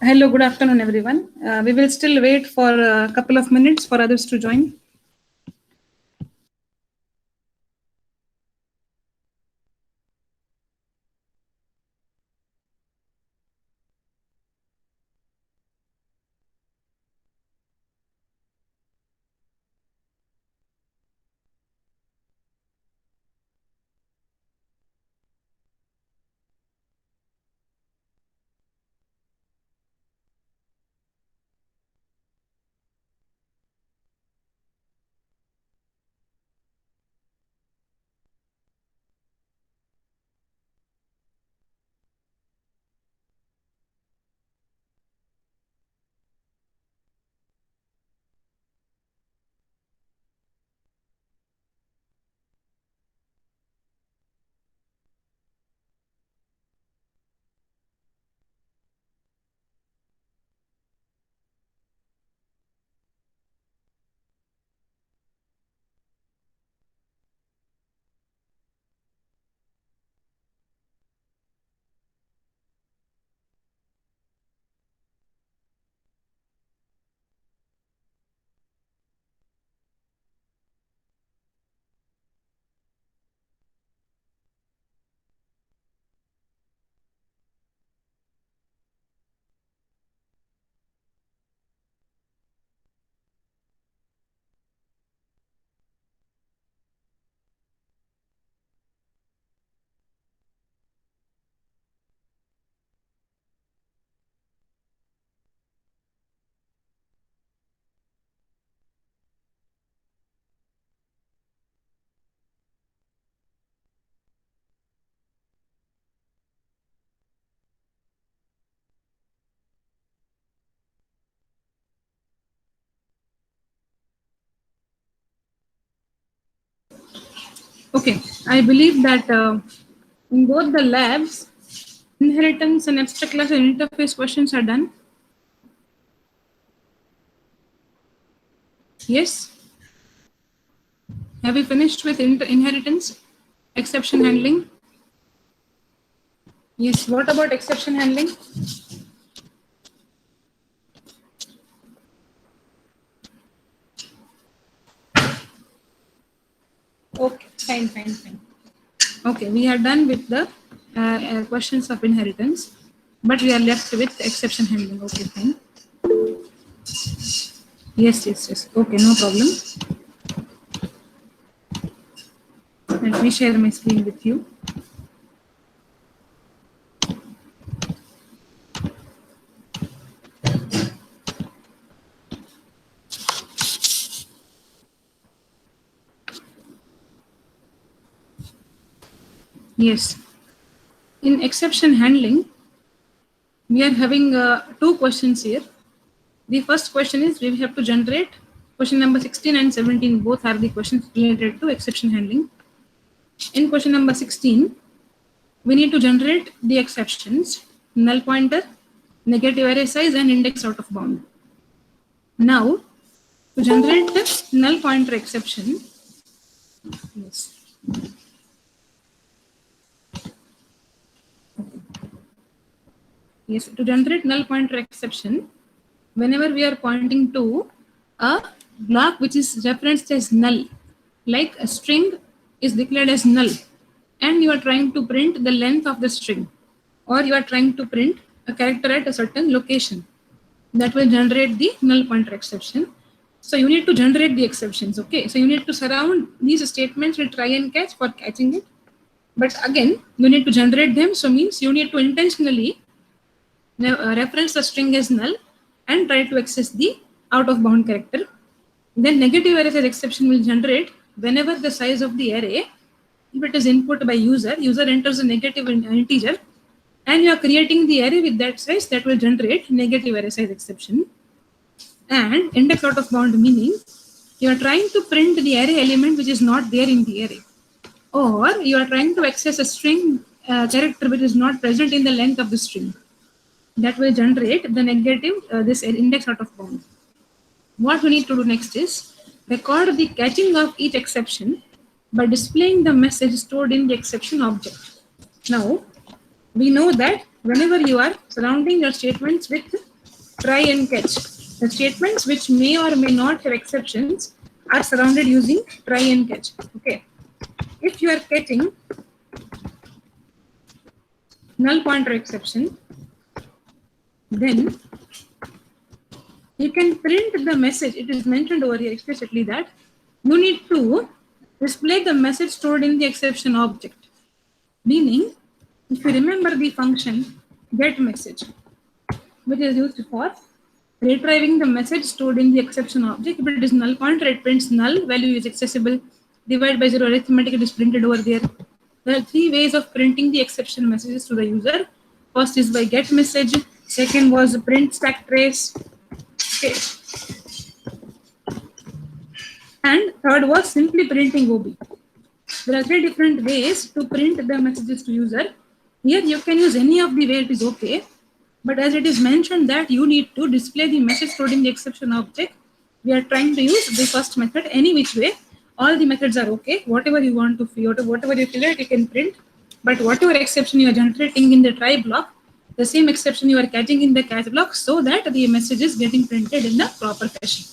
Hello, good afternoon, everyone. We will still wait for a couple of minutes for others to join. Okay, I believe that in both the labs, inheritance and abstract class and interface questions are done. Yes? Have we finished with inheritance? Exception handling? Yes, what about exception handling? Okay, fine. Okay, we are done with the questions of inheritance, but we are left with exception handling. Okay, fine. Yes. Okay, no problem. Let me share my screen with you. Yes. In exception handling, we are having two questions here. The first question is we have to generate question number 16 and 17. Both are the questions related to exception handling. In question number 16, we need to generate the exceptions, null pointer, negative array size, and index out of bound. Now, to generate the null pointer exception, yes, to generate null pointer exception, whenever we are pointing to a block which is referenced as null, like a string is declared as null, and you are trying to print the length of the string, or you are trying to print a character at a certain location, that will generate the null pointer exception. So you need to generate the exceptions, okay? So you need to surround these statements with try and catch for catching it. But again, you need to generate them, so means you need to intentionally reference the string as null and try to access the out of bound character. Then negative array size exception will generate whenever the size of the array, if it is input by user enters a negative integer, and you are creating the array with that size, that will generate negative array size exception. And index out of bound meaning you are trying to print the array element which is not there in the array, or you are trying to access a string character which is not present in the length of the string, that will generate the negative this index out of bound. What we need to do next is record the catching of each exception by displaying the message stored in the exception object. Now we know that whenever you are surrounding your statements with try and catch, the statements which may or may not have exceptions are surrounded using try and catch. Okay. If you are catching null pointer exception, then you can print the message. It is mentioned over here explicitly that you need to display the message stored in the exception object. Meaning, if you remember the function get message, which is used for retrieving the message stored in the exception object. If it is null pointer, it prints null, value is accessible, divide by 0, arithmetic, it is printed over there. There are three ways of printing the exception messages to the user. First is by get message, second was print stack trace, okay, and third was simply printing OB. There are three different ways to print the messages to user. Here you can use any of the way, it is okay. But as it is mentioned that you need to display the message stored in the exception object, we are trying to use the first method any which way. All the methods are okay. Whatever you want to fill, whatever you fill it, you can print. But whatever exception you are generating in the try block, the same exception you are catching in the catch block so that the message is getting printed in the proper fashion.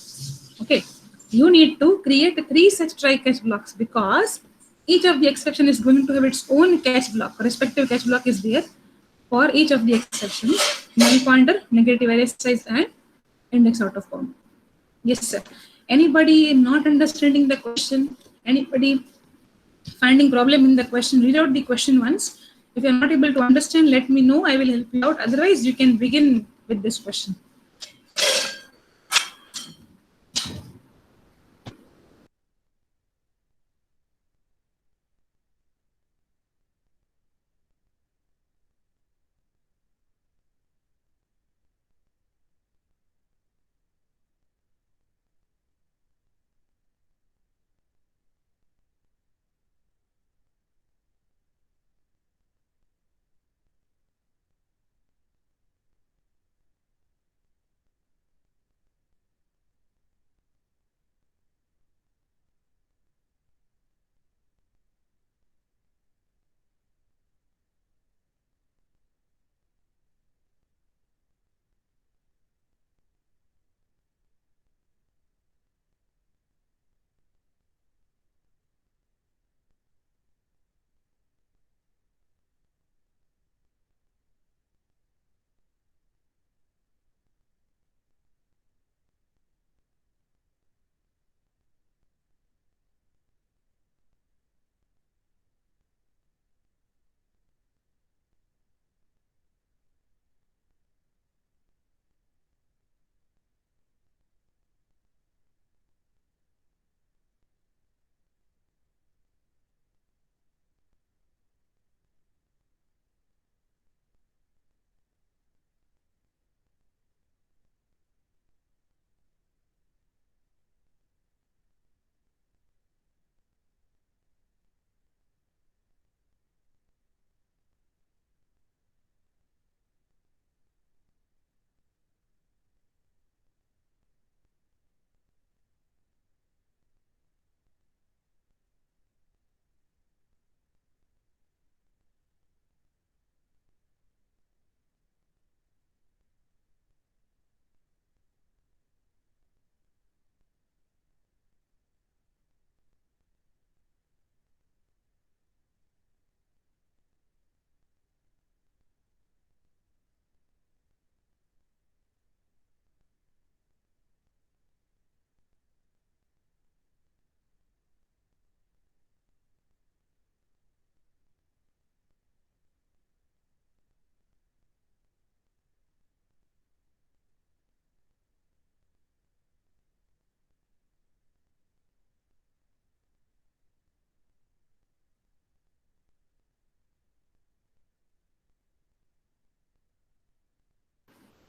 Okay. You need to create three such try catch blocks because each of the exception is going to have its own catch block. Respective catch block is there for each of the exceptions: null pointer, negative array size, and index out of form. Yes, sir. Anybody not understanding the question? Anybody finding problem in the question? Read out the question once. If you are not able to understand, let me know. I will help you out. Otherwise, you can begin with this question.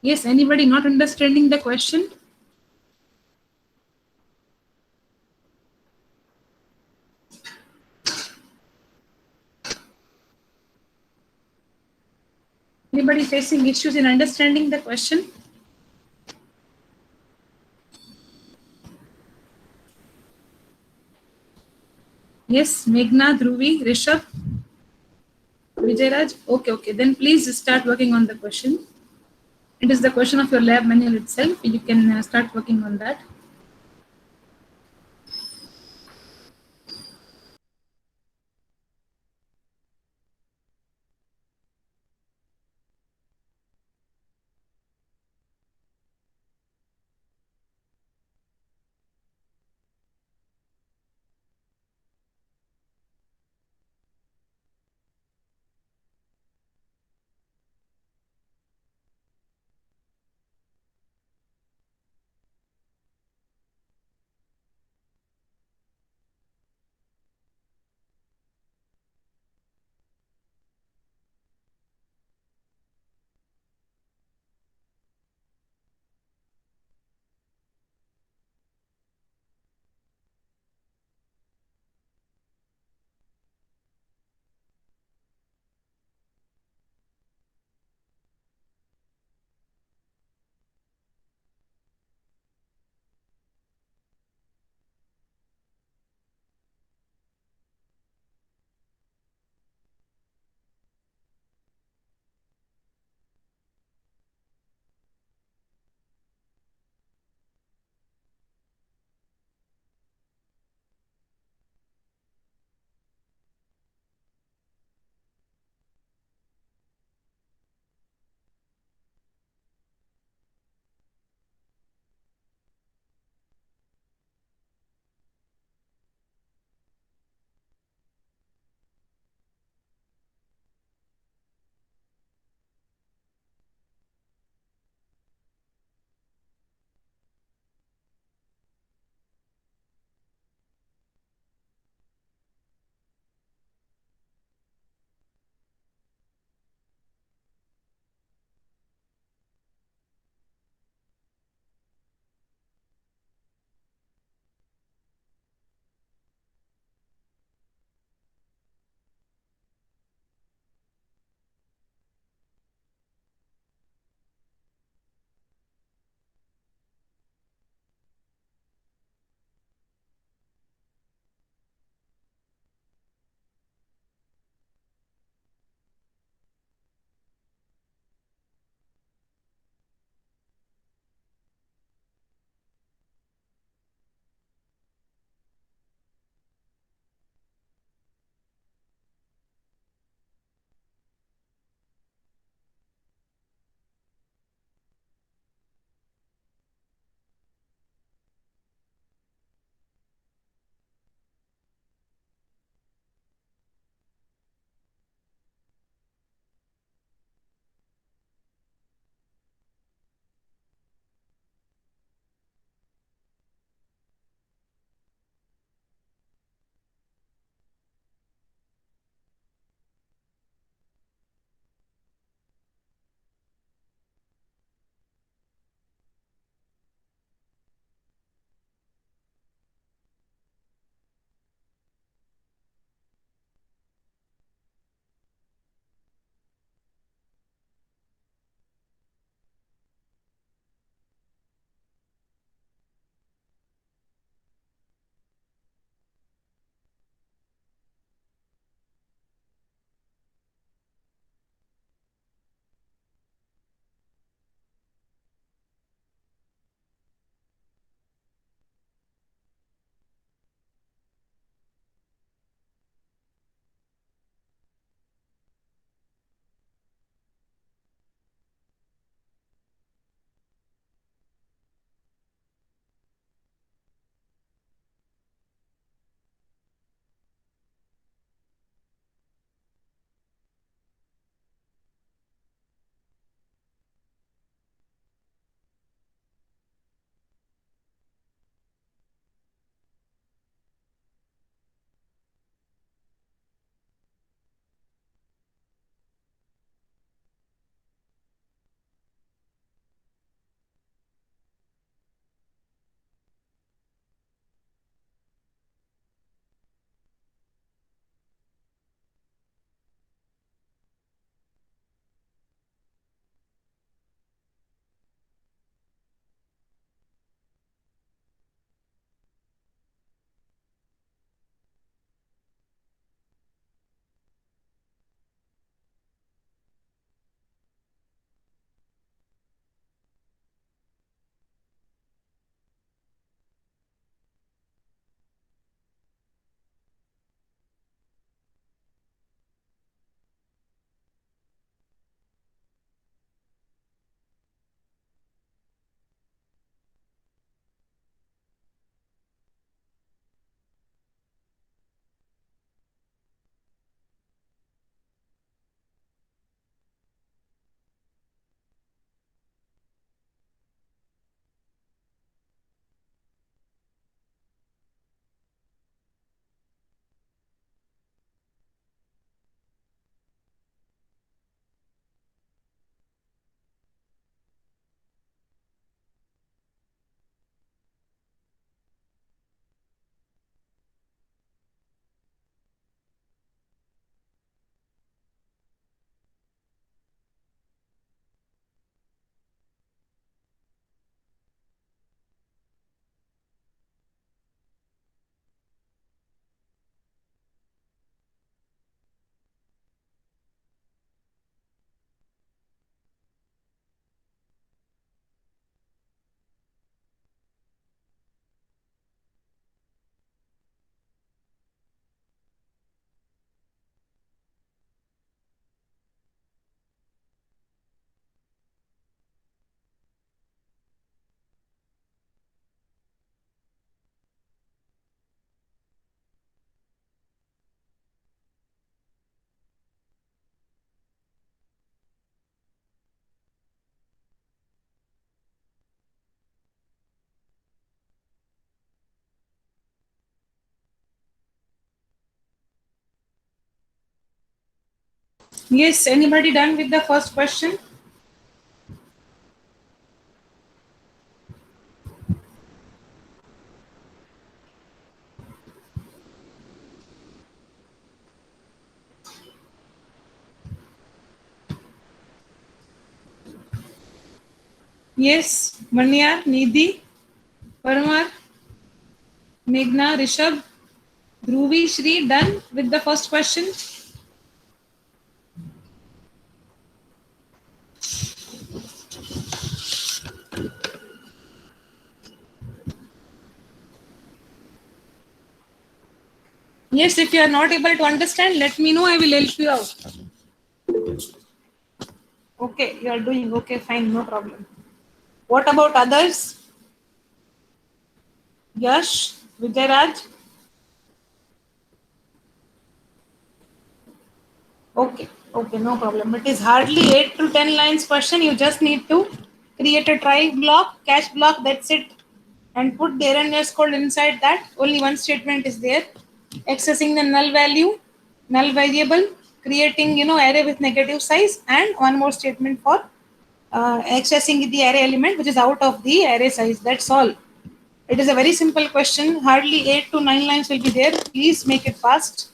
Yes, anybody not understanding the question? Anybody facing issues in understanding the question? Yes, Meghna, Dhruvi, Rishabh. Vijay Okay, okay. Then please start working on the question. It is the question of your lab manual itself. You can start working on that. Yes, anybody done with the first question? Yes, Manyar, Nidhi, Parmar, Meghna, Rishabh, Dhruvi, Shri, done with the first question? Yes, if you are not able to understand, let me know. I will help you out. Okay, you are doing okay, fine, no problem. What about others? Yash, Vijayaraj? Okay, okay, no problem. It is hardly 8 to 10 lines question. You just need to create a try block, catch block, that's it. And put the erroneous code inside that. Only one statement is there. Accessing the null value, null variable, creating, array with negative size, and one more statement for accessing the array element which is out of the array size. That's all. It is a very simple question. Hardly 8 to 9 lines will be there. Please make it fast.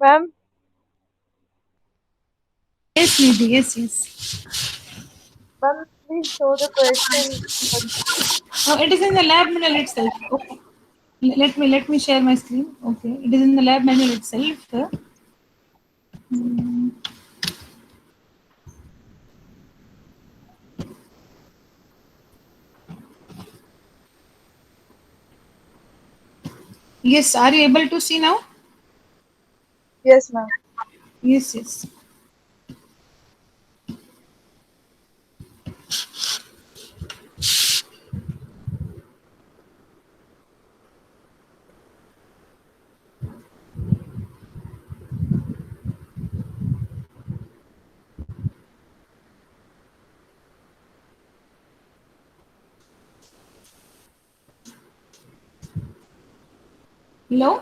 Ma'am, Yes, Nidhi, yes, yes. ma'am, please show the question. Oh, it is in the lab manual itself. Okay. Let me share my screen. Okay, it is in the lab manual itself. Yes, are you able to see now? Yes, ma'am. Yes, yes. Hello.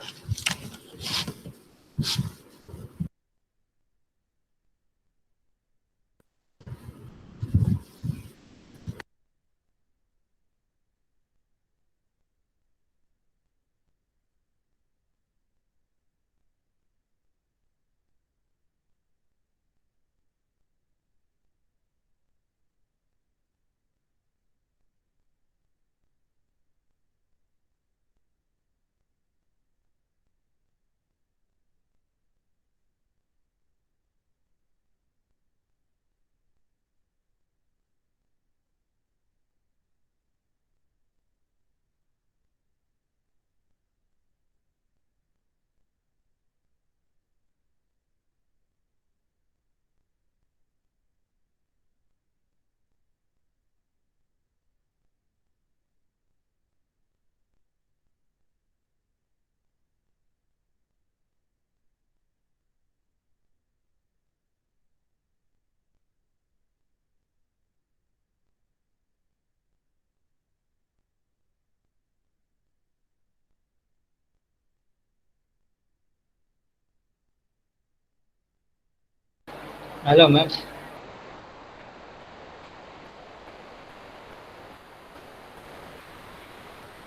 Hello, ma'am.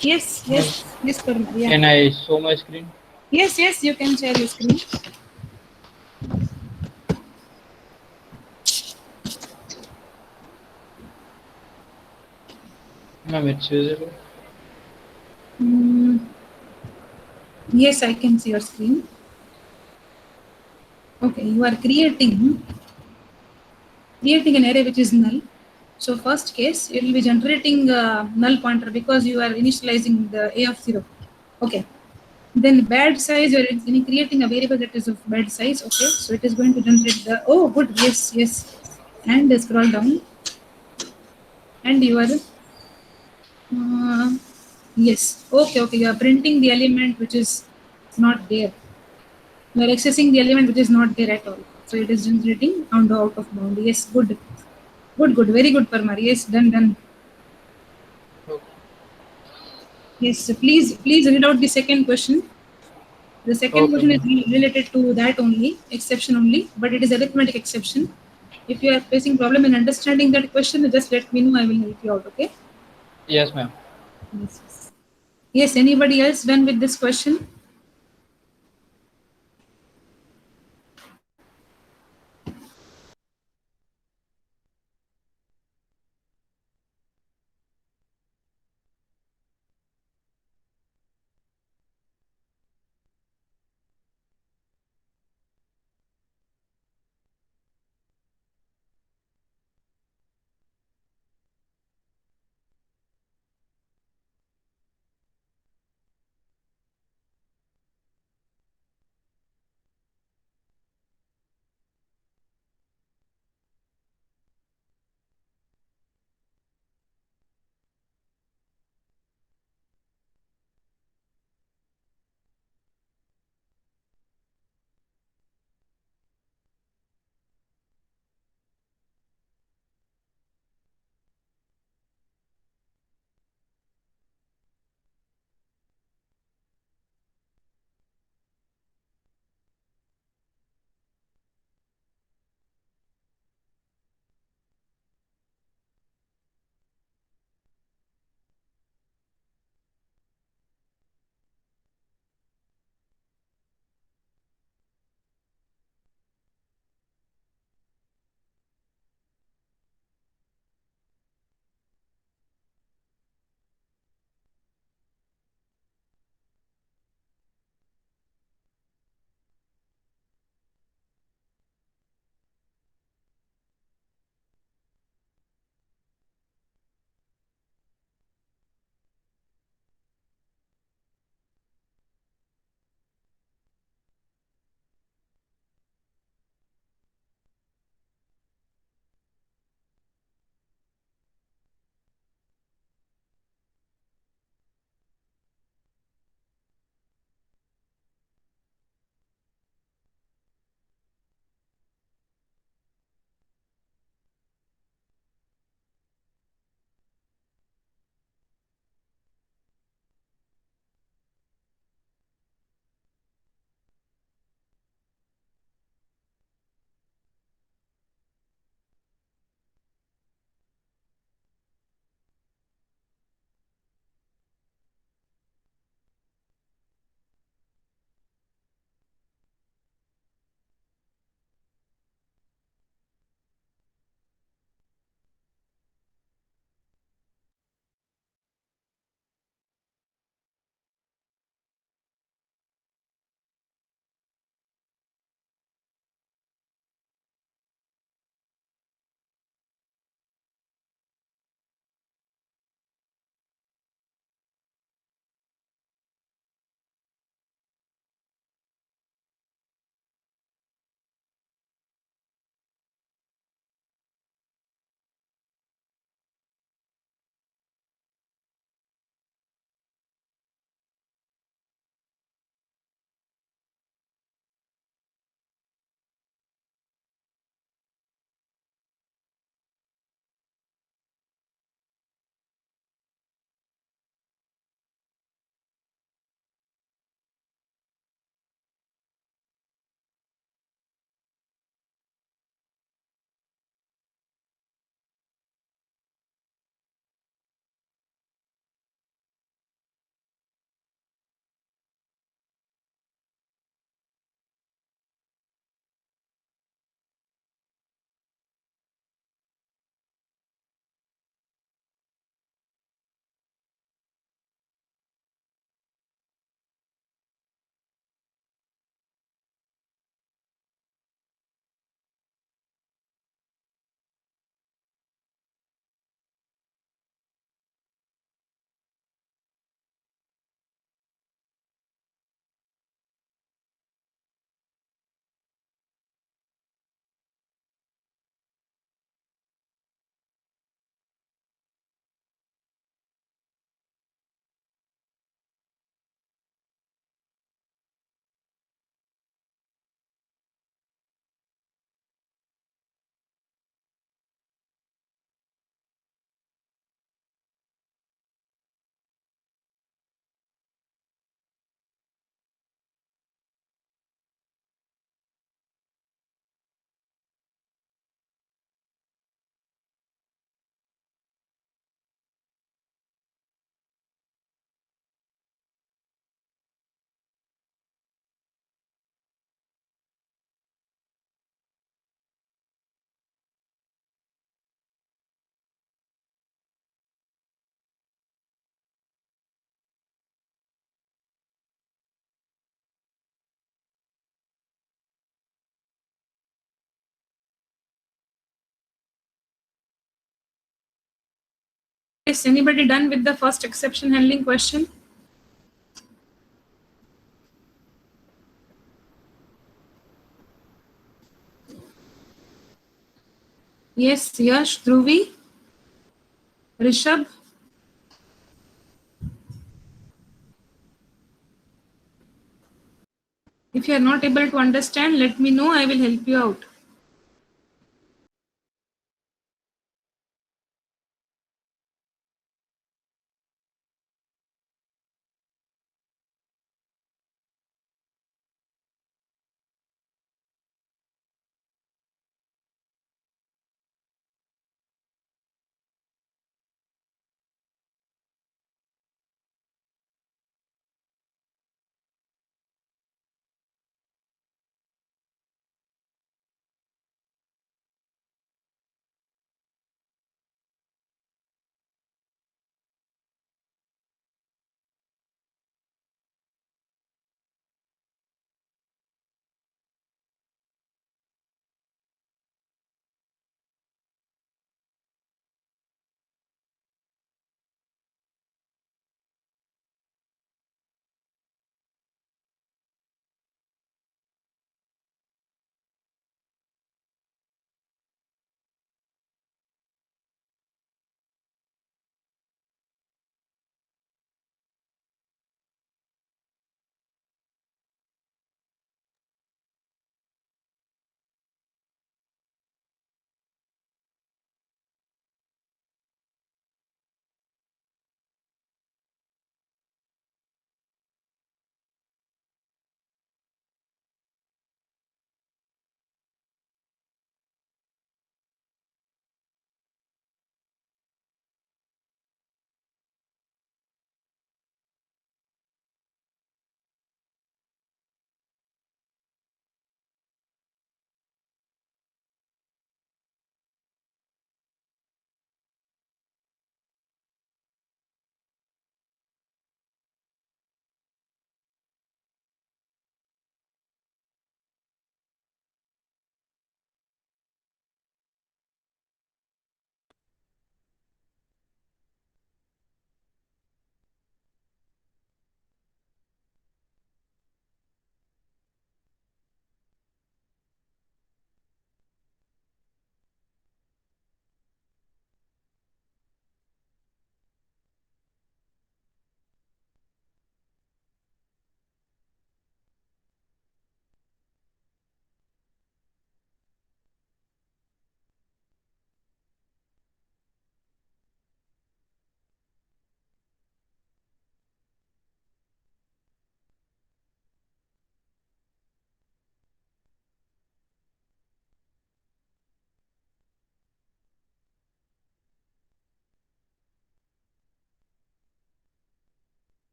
Yes, Ma'am, yes, yes, Parma. Yeah. can I show my screen? Yes, yes, you can share your screen. Ma'am, it's visible. Mm, yes, I can see your screen. Okay, you are creating an array which is null. So first case, it will be generating null pointer because you are initializing the a of 0. Okay. Then bad size, you are creating a variable that is of bad size. Okay, so it is going to generate the, oh good, yes, yes. And scroll down, and you are, yes, okay, okay, you are printing the element which is not there. You are accessing the element which is not there at all. So it is generating out of bound. Yes, good. Good, good, very good, Parmar. Yes, done, done. Okay, Yes, so please read out the second question. The second okay, question is ma'am. related to that only, exception only, but it is arithmetic exception. If you are facing problem in understanding that question, just let me know. I will help you out. Okay? Yes, ma'am. Yes. Yes. Yes. Anybody else done with this question? Yes, anybody done with the first exception handling question? Yes, Yash, Dhruvi, Rishabh. If you are not able to understand, let me know. I will help you out.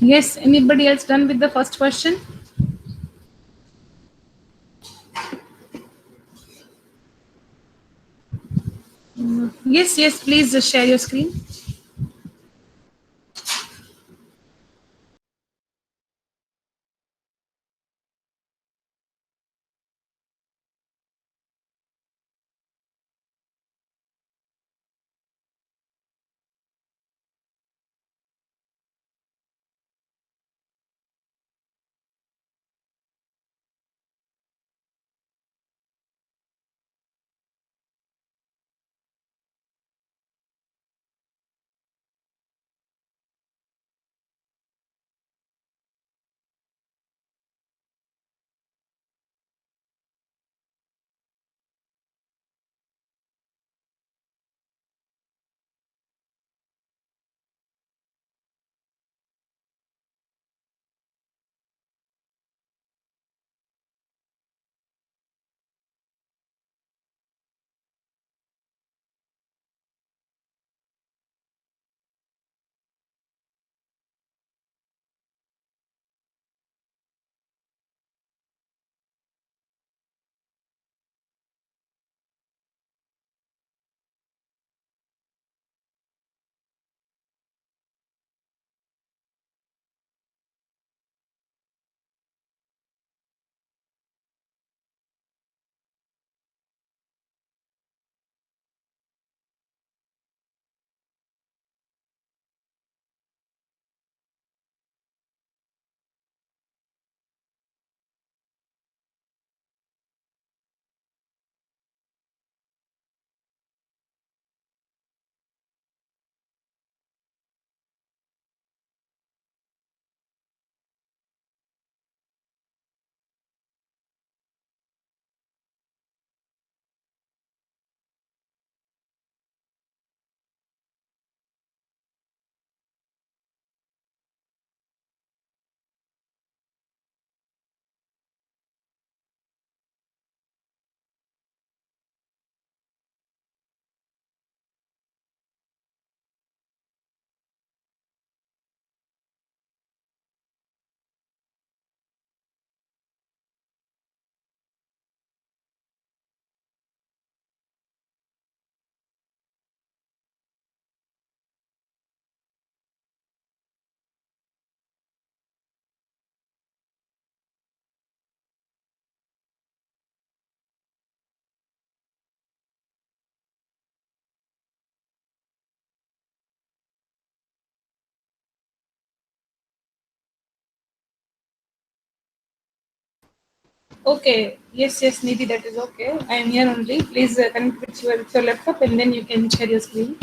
Yes, anybody else done with the first question? Yes, yes, please share your screen. Okay, yes, yes, Nidhi, that is okay. I am here only. Please connect with your laptop and then you can share your screen.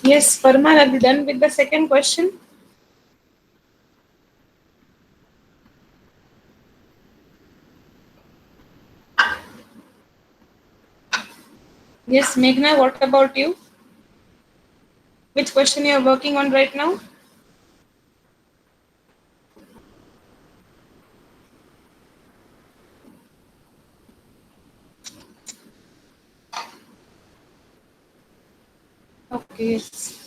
Yes, Farman, are you done with the second question? Yes, Meghna, what about you? Which question you are working on right now? Okay, yes.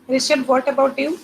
Rishabh, what about you?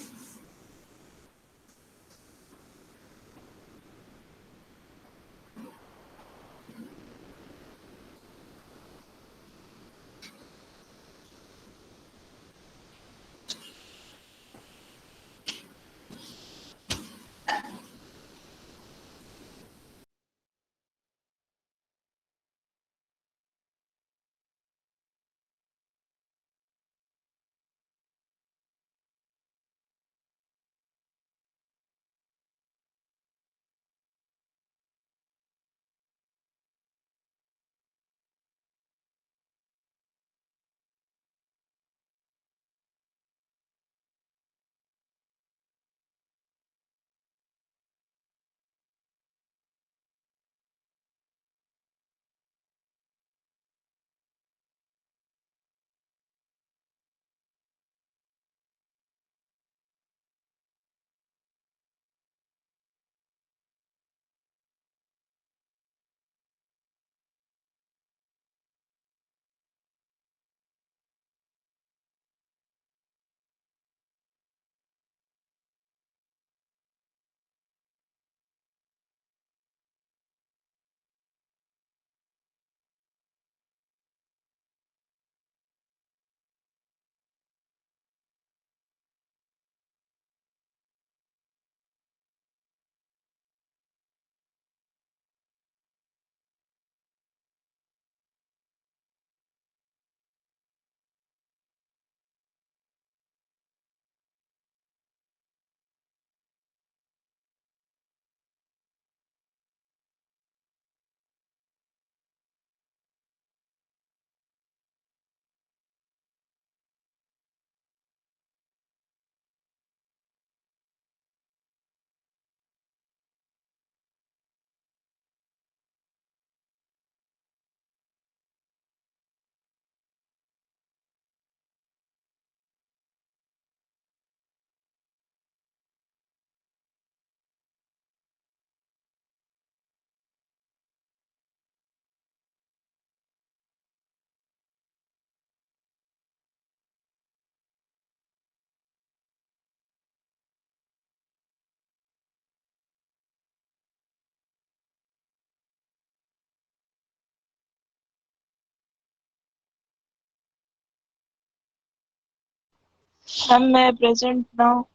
Ma'am, may I present now?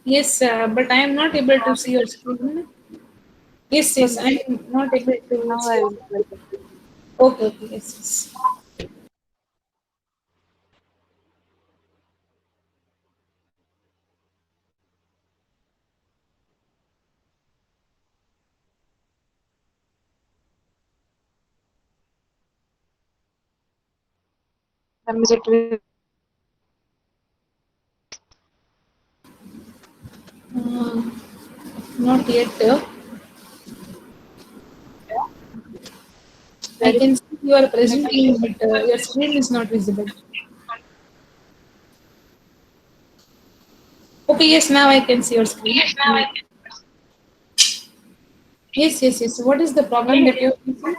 Yes, but I am not able to see your screen. Yes, So yes, I am not able to now see I your will screen. present. Okay, okay, yes, yes. Ma'am, is it Uh, Not yet. I very can see you are presenting, but your screen is not visible. Okay, yes, now I can see your screen. Yes, yes, yes. What is the problem that you're facing?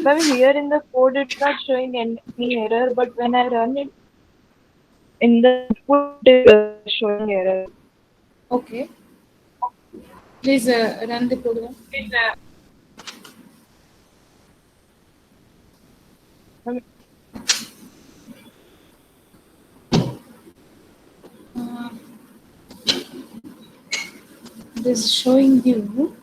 Ma'am, here in the code it's not showing any error, but when I run it in the output it is showing error. Okay, please run the program. Ma'am, Uh, it is showing you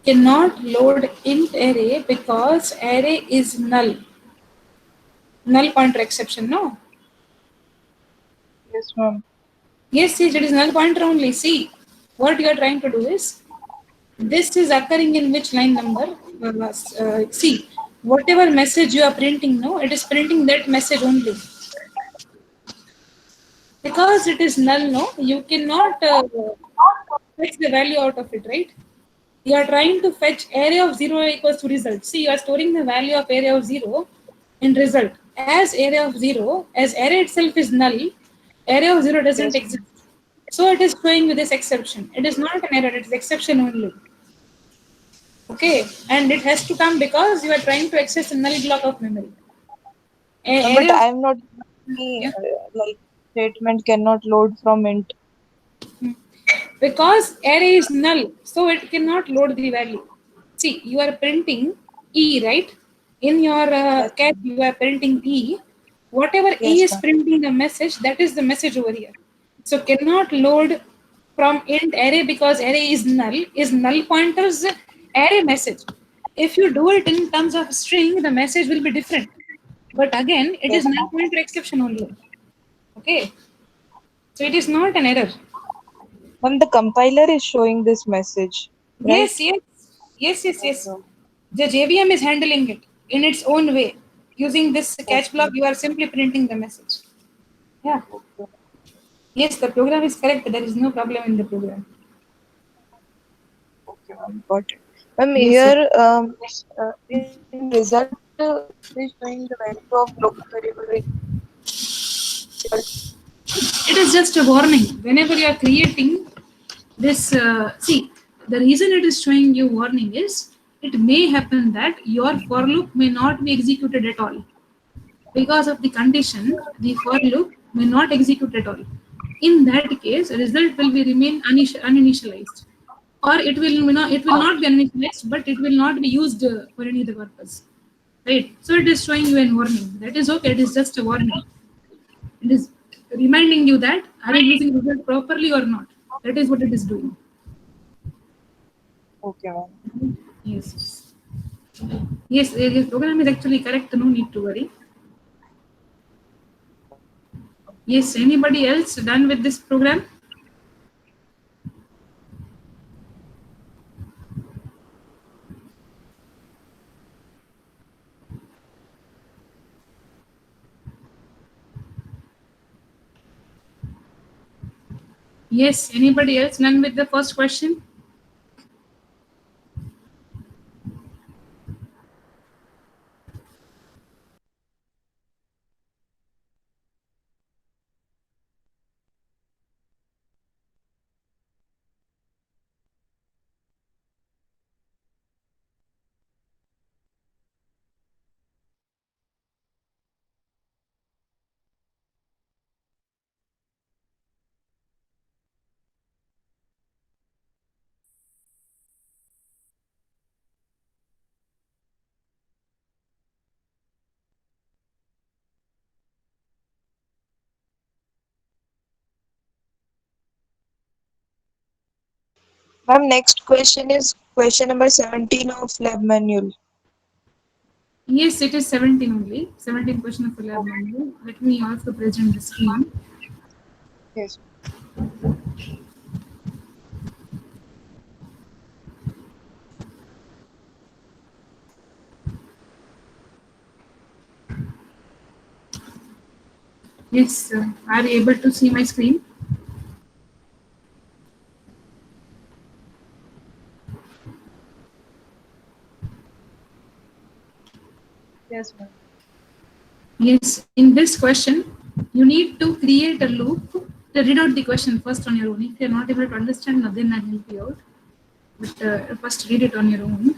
cannot load int array because array is null. Null pointer exception, no? yes, ma'am. Yes, yes, it is null pointer only. See, what you are trying to do is this is occurring in which line number? See, whatever message you are printing now, it is printing that message only. Because it is null, no, you cannot fetch the value out of it, right? You are trying to fetch array of 0 equals to result. See, you are storing the value of array of 0 in result. As array of 0, as array itself is null, array of 0 doesn't Yes, exist. So it is showing you this exception. It is not an error, it is exception only. Okay, and it has to come because you are trying to access a null block of memory. But Errors, I'm not any yeah. like statement cannot load from int. Because array is null, so it cannot load the value. See, you are printing e, right? In your Yes, catch you are printing e. Whatever e yes, is ma'am. printing the message, that is the message over here. So cannot load from int array, because array is null pointers array message. If you do it in terms of string, the message will be different, but again it is Yes, null pointer exception only. Okay, so it is not an error. ma'am. The compiler is showing this message, right? Yes, yes, yes, yes, yes. Okay, The JVM is handling it in its own way. Using this catch block, okay, you are simply printing the message. Yeah. okay, Yes, the program is correct. There is no problem in the program. okay, ma'am. Got it. Ma'am, Yes, yes. here in result, it is showing the value of local variable result. It is just a warning. Whenever you are creating this, see, the reason it is showing you warning is it may happen that your for loop may not be executed at all. Because of the condition, the for loop may not execute at all. In that case, result will be remain uninitialized, or it will not be uninitialized, but it will not be used for any other purpose. Right. So it is showing you a warning. That is okay. It is just a warning. It is reminding you that are you using result properly or not. That is what it is doing. Okay, ma'am. Yes. Yes. The program is actually correct. No need to worry. Yes. Anybody else done with this program? Yes. Anybody else done with the first question? Ma'am, next question is question number 17 of lab manual. Yes, it is 17 only. 17 question of the lab Okay. manual. Let me also present the screen. Yes. Yes, are you able to see my screen? Yes, ma'am. Yes, in this question, you need to create a loop to read out the question first on your own. If you're not able to understand, then I'll help you out. But first read it on your own.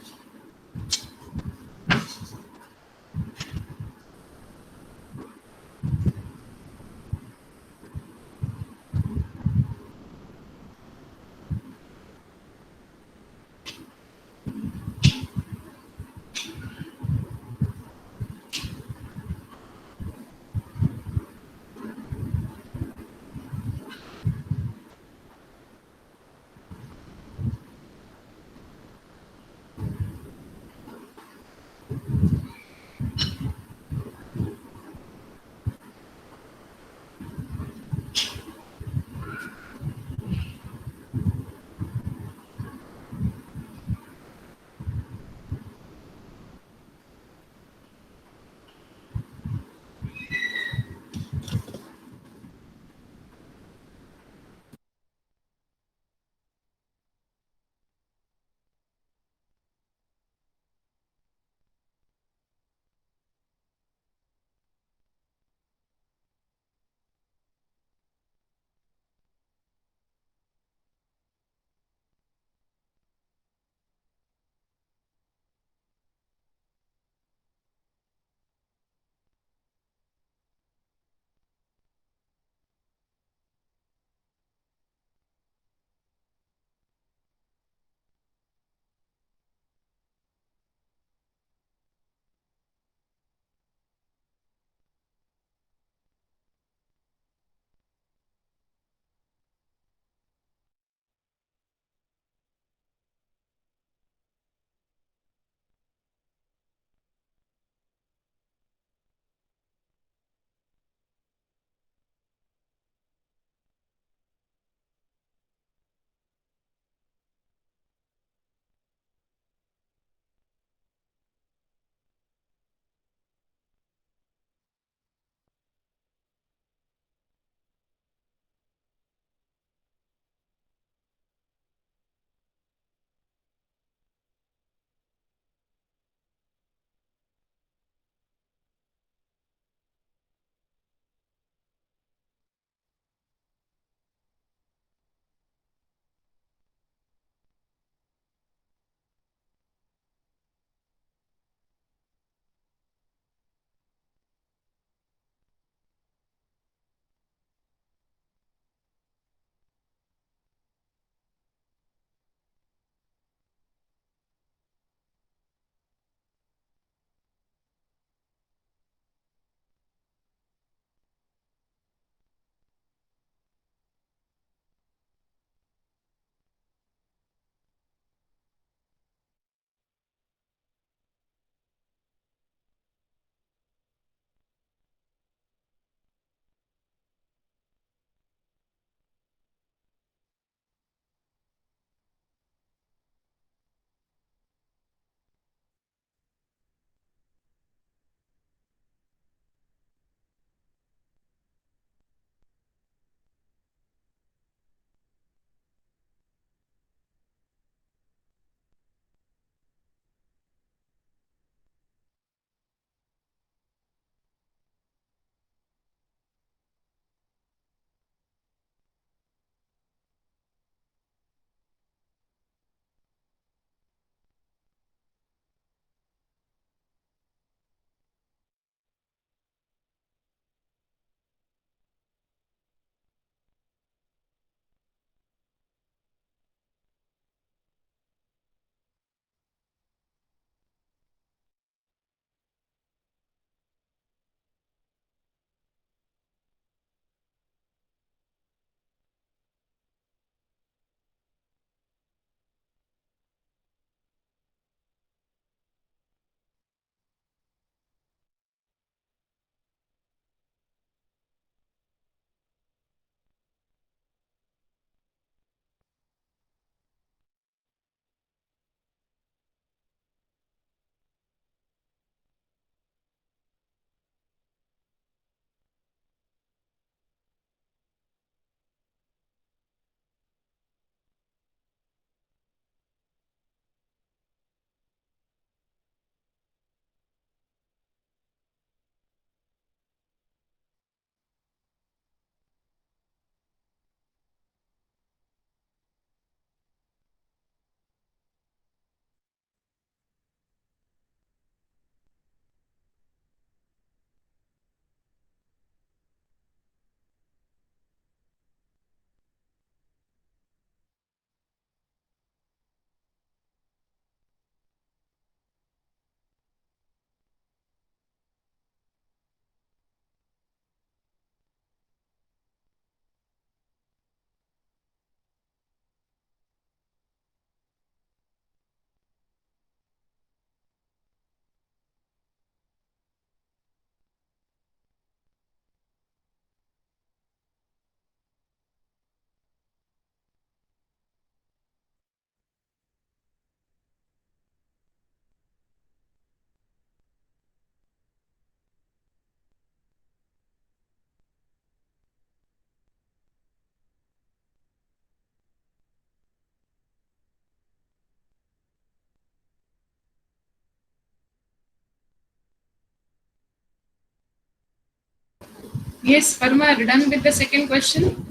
Yes, Parma, are you done with the second question?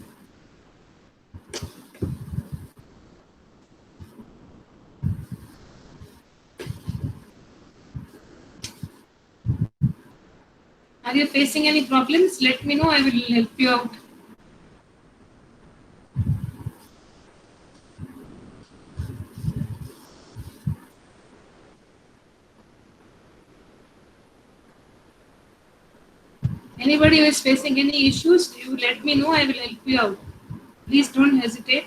Are you facing any problems? Let me know, I will help you out. Anybody who is facing any issues, you let me know, I will help you out. Please don't hesitate.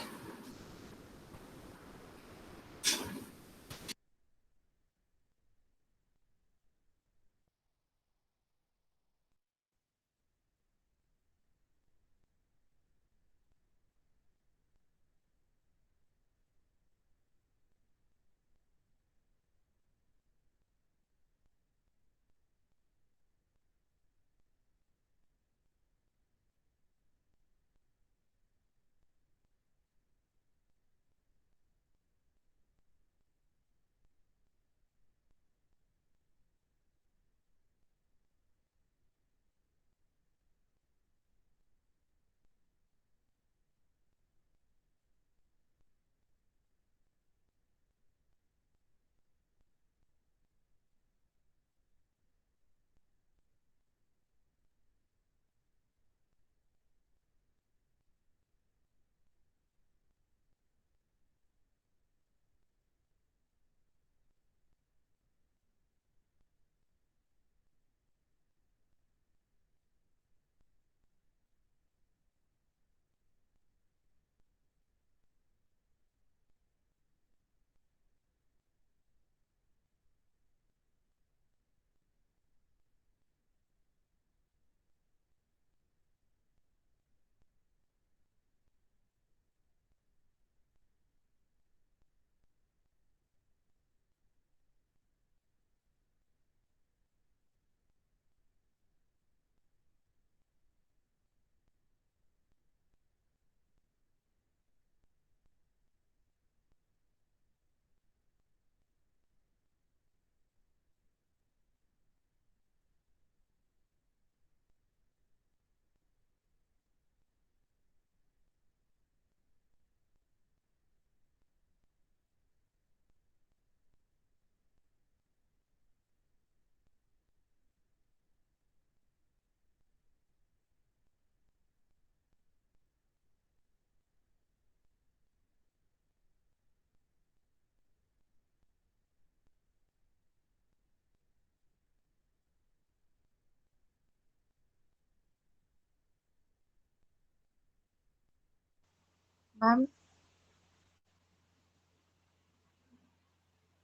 Ma'am,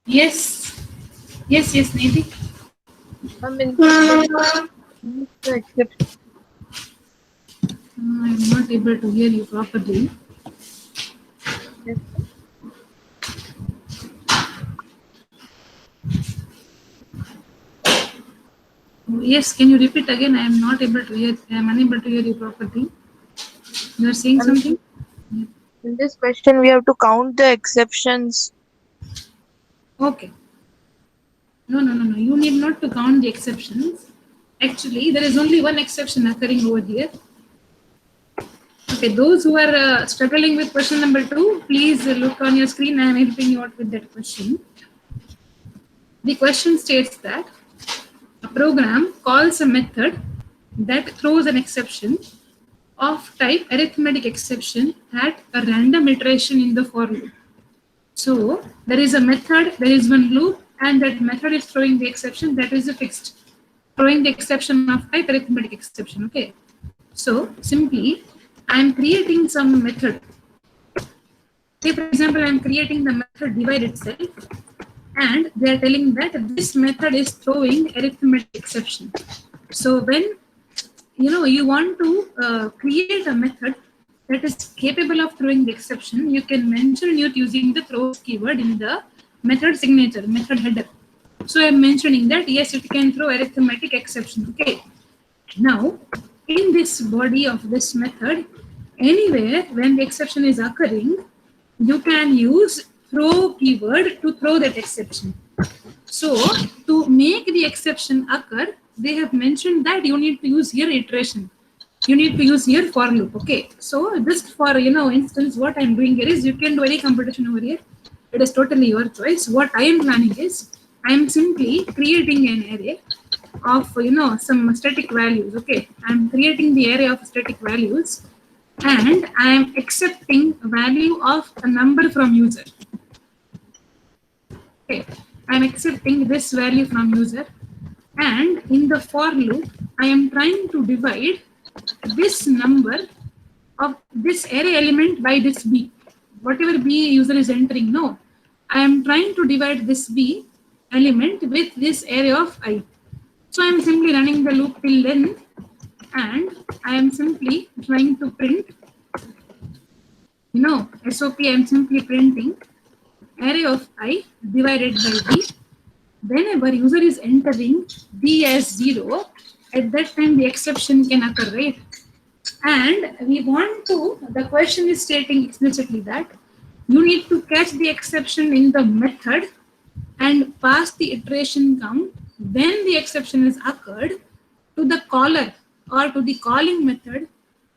Yes, yes, Nidhi. ma'am, in this question, the exception. I'm not able to hear you properly. Yes, Yes, can you repeat again? I am not able to hear. I am unable to hear you properly. You are saying ma'am, something? in this question, we have to count the exceptions. Okay. No. You need not to count the exceptions. Actually, there is only one exception occurring over here. Okay, those who are struggling with question number 2, please look on your screen. I am helping you out with that question. The question states that a program calls a method that throws an exception of type arithmetic exception at a random iteration in the for loop. So there is a method, there is one loop, and that method is throwing the exception that is a fixed, throwing the exception of type arithmetic exception. Okay. So simply, I am creating some method. Say for example, I am creating the method divide itself, and they are telling that this method is throwing arithmetic exception. So when you want to create a method that is capable of throwing the exception, you can mention it using the throws keyword in the method signature, method header. So I'm mentioning that yes, it can throw arithmetic exception. Okay. Now, in this body of this method, anywhere when the exception is occurring, you can use throw keyword to throw that exception. So to make the exception occur, they have mentioned that you need to use here iteration. you need to use here for loop. Okay, so just for instance, what I'm doing here is you can do any computation over here. It is totally your choice. What I am planning is I am simply creating an array of some static values. Okay, I'm creating the array of static values, and I am accepting value of a number from user. Okay, I'm accepting this value from user, and in the for loop, I am trying to divide this number of this array element by this b. Whatever b user is entering, no, I am trying to divide this b element with this array of I. So I am simply running the loop till then, and I am simply trying to print, SOP. I am simply printing array of I divided by b. Whenever user is entering b as 0, at that time the exception can occur, right? And we want to, the question is stating explicitly that you need to catch the exception in the method and pass the iteration count when the exception is occurred to the caller or to the calling method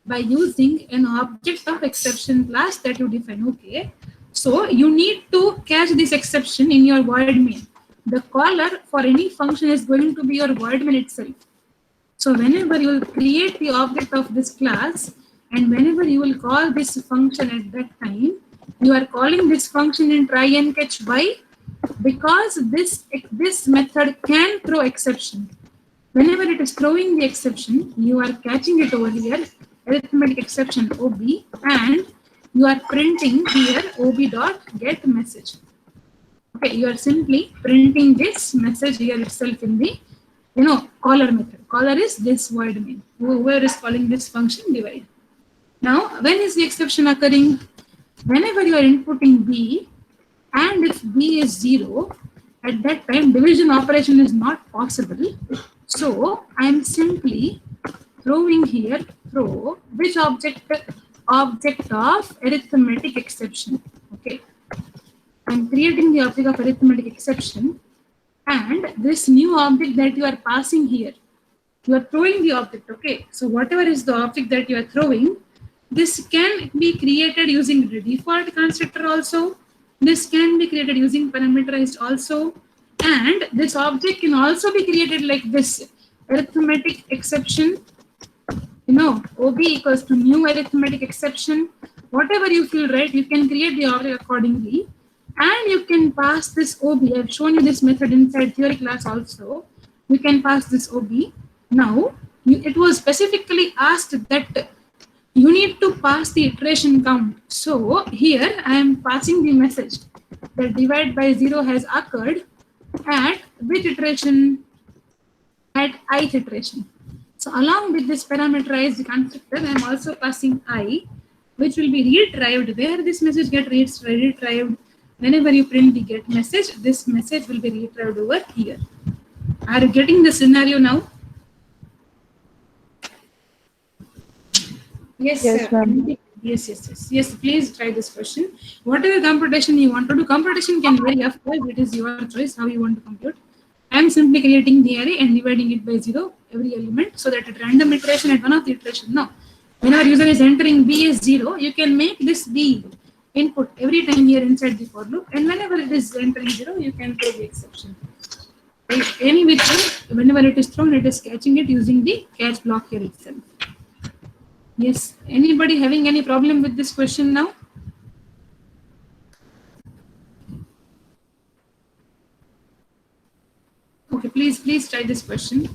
by using an object of exception class that you define. Okay, so you need to catch this exception in your void main. The caller for any function is going to be your void main itself. So whenever you will create the object of this class, and whenever you will call this function at that time, you are calling this function in try and catch. Why? Because this method can throw exception. Whenever it is throwing the exception, you are catching it over here, arithmetic exception OB, and you are printing here OB dot get message. Okay, you are simply printing this message here itself in the caller method. Caller is this void main. Whoever is calling this function divide. Now, when is the exception occurring? Whenever you are inputting b, and if b is 0, at that time division operation is not possible. So I am simply throwing here throw which object of arithmetic exception. Okay, I'm creating the object of arithmetic exception, and this new object that you are passing here, you are throwing the object. Okay, so whatever is the object that you are throwing, this can be created using the default constructor also. This can be created using parameterized also, and this object can also be created like this arithmetic exception, OB equals to new arithmetic exception. Whatever you feel right, you can create the object accordingly, and you can pass this OB. I've shown you this method inside theory class also. You can pass this OB. Now, it was specifically asked that you need to pass the iteration count. So here I am passing the message that divide by 0 has occurred at which iteration? At ith iteration. So along with this parameterized constructor, I am also passing I, which will be retrieved where this message gets retrieved. Whenever you print the get message, this message will be retrieved over here. Are you getting the scenario now? Yes, Yes, sir. ma'am. Yes, please try this question. Whatever computation you want to do, computation can vary, of course, it is your choice how you want to compute. I am simply creating the array and dividing it by 0, every element, so that at random iteration at one of the iteration. Now, whenever user is entering b as 0, you can make this b input every time here inside the for loop, and whenever it is entering 0, you can throw the exception. Any which way, whenever it is thrown, it is catching it using the catch block here itself. Yes. Anybody having any problem with this question now? Okay, please try this question.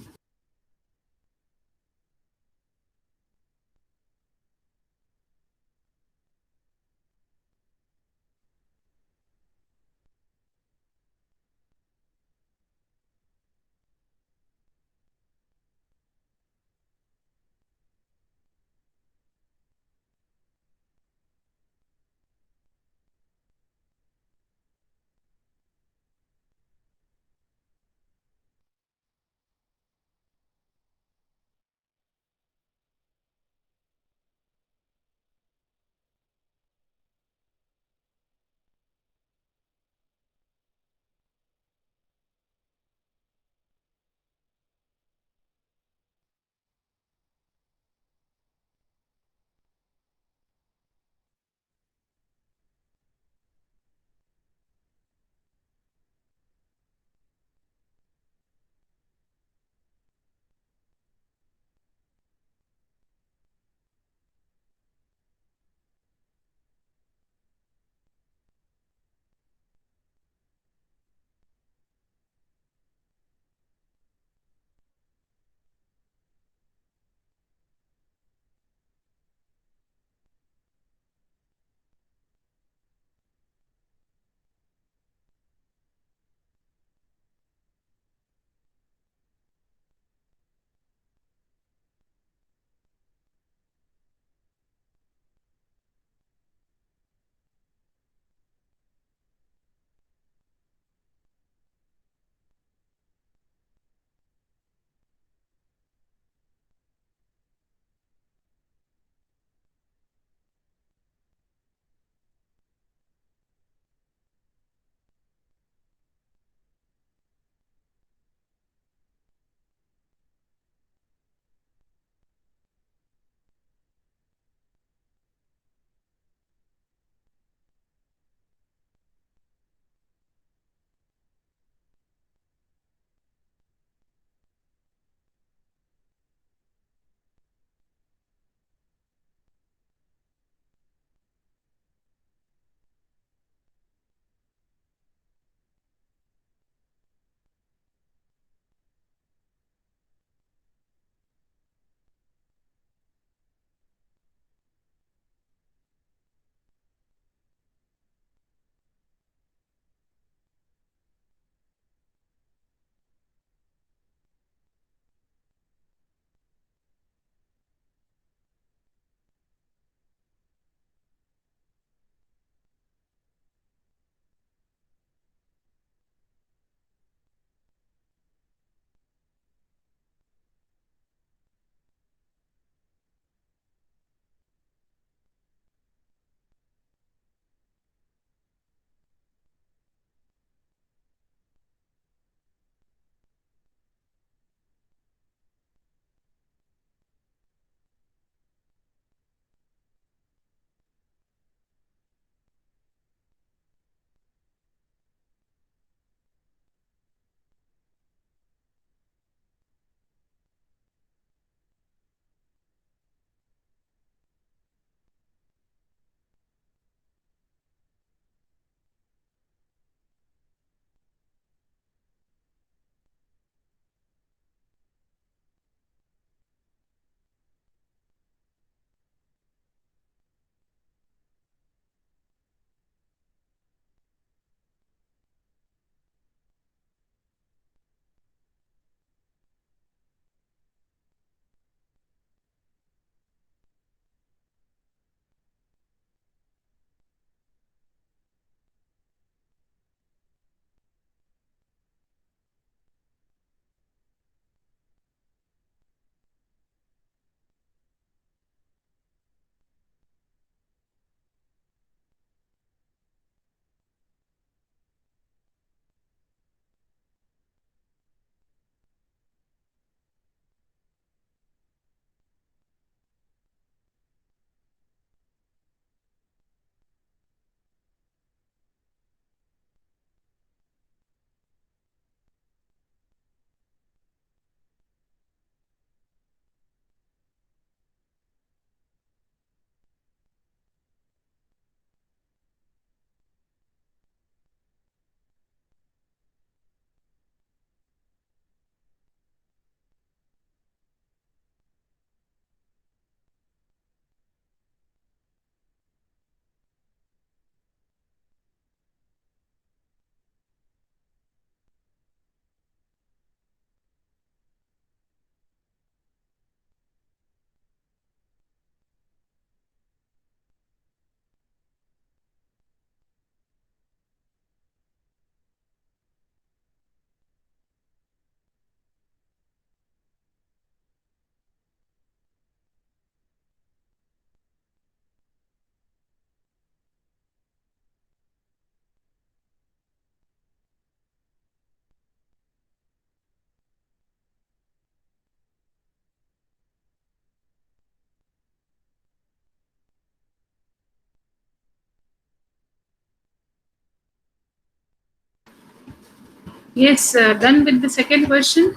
Yes, done with the second question,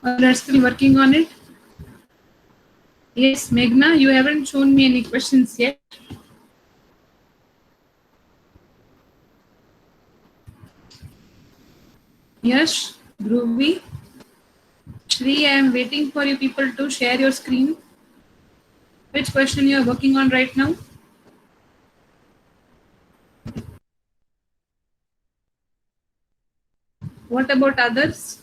or you are still working on it? Yes, Meghna, you haven't shown me any questions yet. Yash, Dhruvi, Shri, I am waiting for you people to share your screen. Which question you are working on right now? What about others?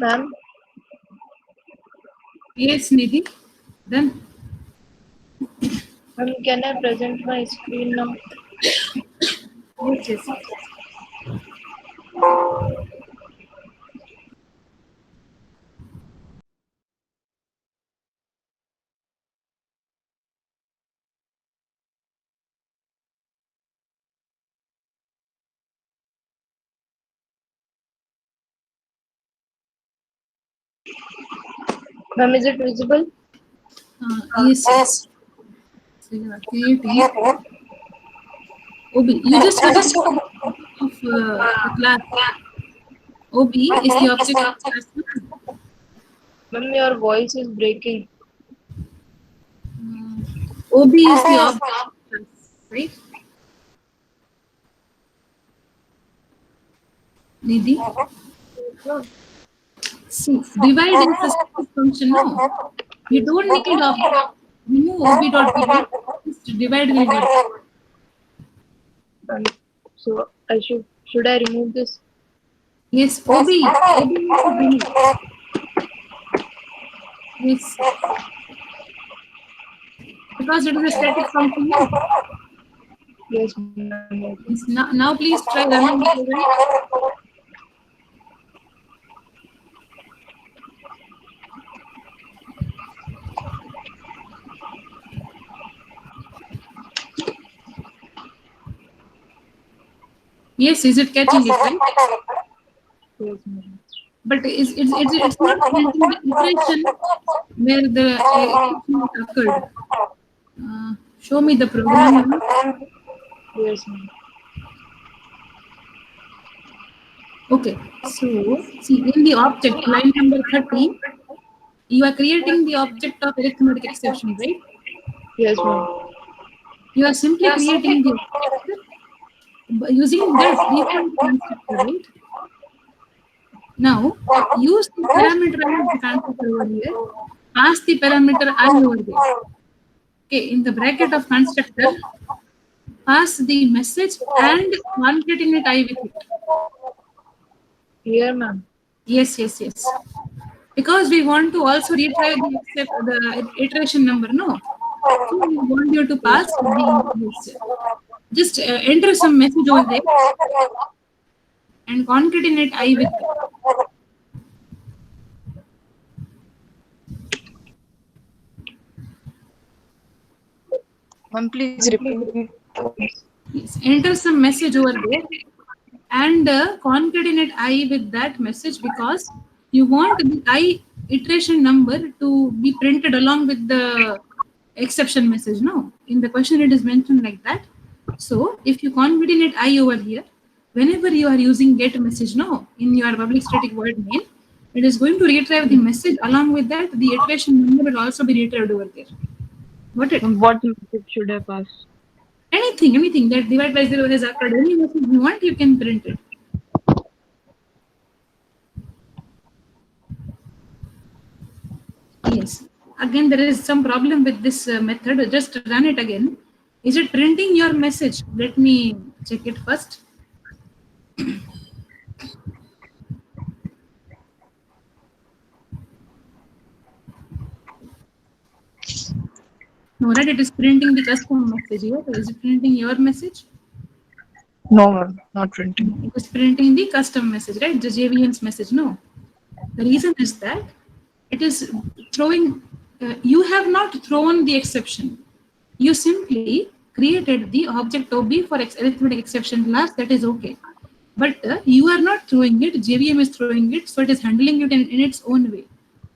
Ma'am, Yes, Nidhi. Then, ma'am, can I present my screen now? yes, yes. Ma'am, is it visible? Yes, yes. So you are creating OB. You just have to of the class. OB is the object of class. Ma'am, your voice is breaking. OB is the object of class, right? Nidhi. No. See, divide is the static function. No, you don't need object. Remove OB dot divide. Just divide will work. Ma'am, so should I remove this? Yes, OB. OB you should remove. Yes, because it is a static function. No? Yes, ma'am. Yes. Now please try running it again. Yes, is it catching it, right? Yes, ma'am. But it's not printing the iteration where the iteration occurred. Show me the program now. Yes, ma'am. Okay, so see in the object line number 30, you are creating the object of arithmetic exception, right? Yes, ma'am. You are simply creating the object using that default constructor, right? Now use the parameter of the constructor over here. Pass the parameter I over there. Okay, in the bracket of constructor, pass the message and concatenate I with it. Here, ma'am. Yes, yes, yes. Because we want to also retry the iteration number, no? So we want you to pass the yes. Just enter some message over there and concatenate I with it. Ma'am, please repeat. Yes. Enter some message over there and concatenate I with that message because you want the I iteration number to be printed along with the exception message. No, in the question it is mentioned like that. So if you concatenate I over here, whenever you are using get message, no, in your public static void main, it is going to retrieve the message. Along with that, the iteration number will also be retrieved over there. Got it? What message should I pass? Anything that divide by zero has occurred. Any message you want, you can print it. Yes. Again, there is some problem with this method. Just run it again. Is it printing your message? Let me check it first. No, right? It is printing the custom message here. Is it printing your message? No, ma'am. Not printing. It is printing the custom message, right? The JVM's message. No. The reason is that it is throwing, you have not thrown the exception. You simply created the object OB for arithmetic exception class. That is okay. But you are not throwing it, JVM is throwing it, so it is handling it in its own way.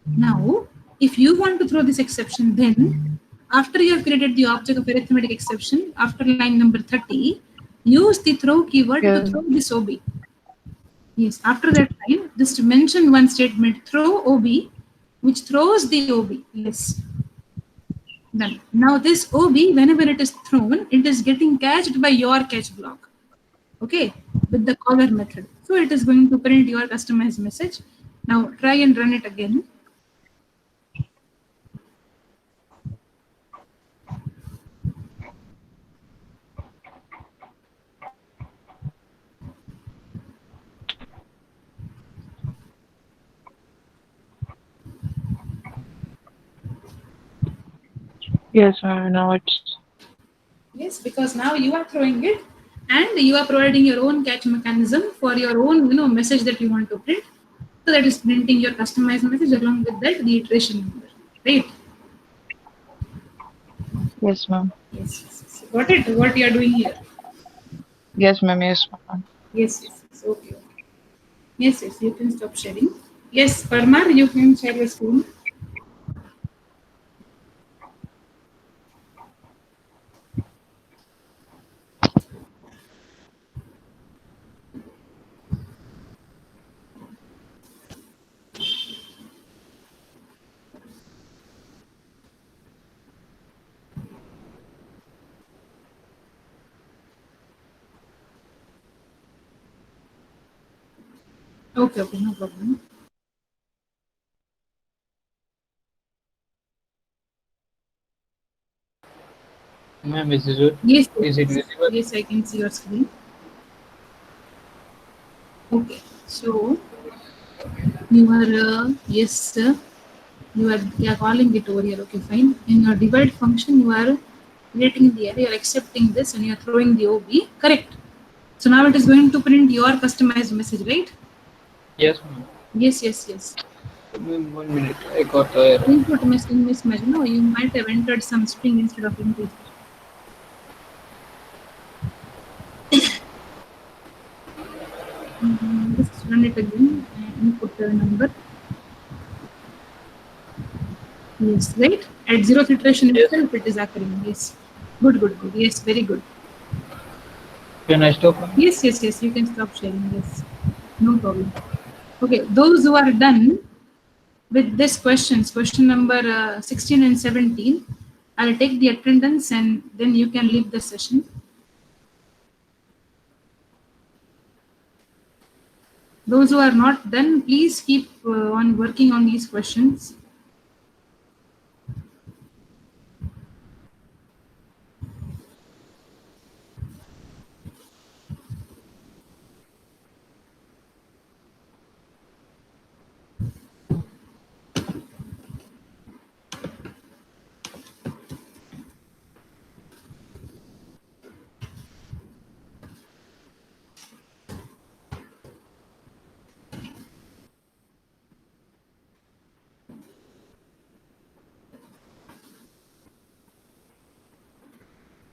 Now, if you want to throw this exception, then after you have created the object of arithmetic exception, after line number 30, use the throw keyword to throw this OB. Yes, after that line, just mention one statement, throw OB, which throws the OB. Yes. Done. Now this OB, whenever it is thrown, it is getting catched by your catch block. Okay, with the caller method. So it is going to print your customized message. Now try and run it again. Yes, ma'am. Now it's Yes, because now you are throwing it and you are providing your own catch mechanism for your own, message that you want to print. So that is printing your customized message along with that the iteration number, right? yes, ma'am. Yes, yes, yes. Got it? What you are doing here? Yes, ma'am. Yes, ma'am. Yes, yes, yes. Okay, okay. Yes, yes. You can stop sharing. Yes, Parmar, you can share your screen. Okay, okay, no problem. Ma'am, is it Yes, yes, is it yes. visible? Yes, I can see your screen. Okay, so you are yes, you are calling it over here. Okay, fine. In your divide function, you are creating the array, you are accepting this, and you are throwing the OB. Correct. So now it is going to print your customized message, right? Yes, ma'am. Yes, yes, yes. Ma'am, 1 minute. I got the error. Input mismatch. No, you might have entered some string instead of integer. Just run it again and input the number. Yes, right? At zeroth iteration Yes. itself, it is occurring. Yes. Good, good, good. Yes, very good. Can I stop, ma'am? Yes, yes, yes. You can stop sharing. Yes. No problem. Okay, those who are done with this questions, question number 16 and 17, I'll take the attendance and then you can leave the session. Those who are not done, please keep on working on these questions.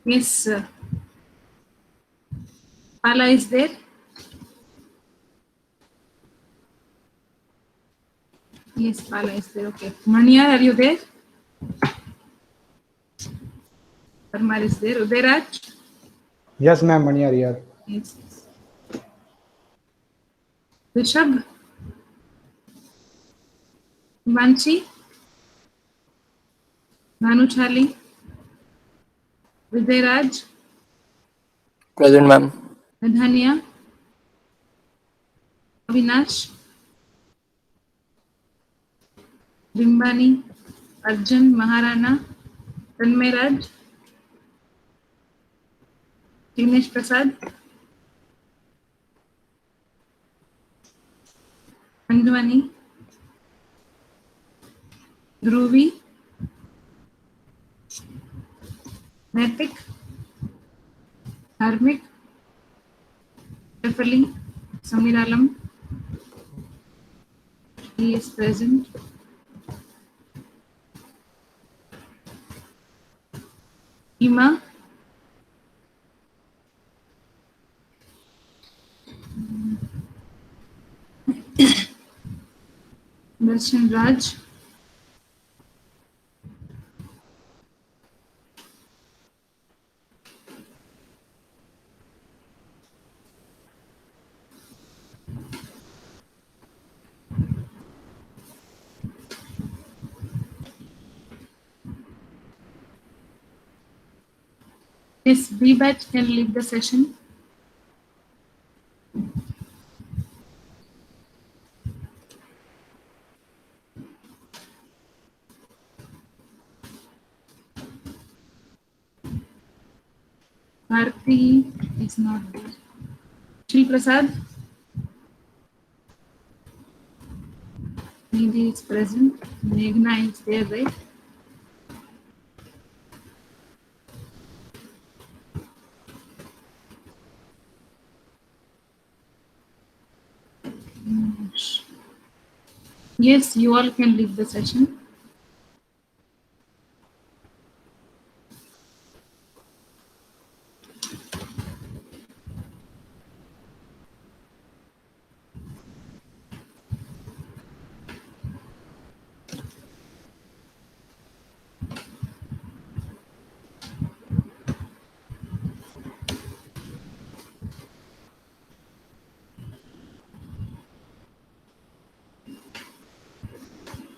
Yes, Pala is there. Yes, Pala is there. Okay. Manya, are you there? Parmar is there. Udayraj? Yes, ma'am, Mani are here. Yes, yes. Rishabh? Himanshi? Manu Charlie? Udayraj? Present, ma'am. Adhania? Avinash? Bimbani? Arjun? Maharana? Tanmayraj? Dinesh Prasad? Anjumani? Dhruvi? Naitik? Harmik? Shefali? Samir Alam? He is present. Hima? Darshan Raj? Yes, B Batch can leave the session. Bharti is not there. Shil Prasad, Nidhi is present. Meghna is there, right? Yes, you all can leave the session.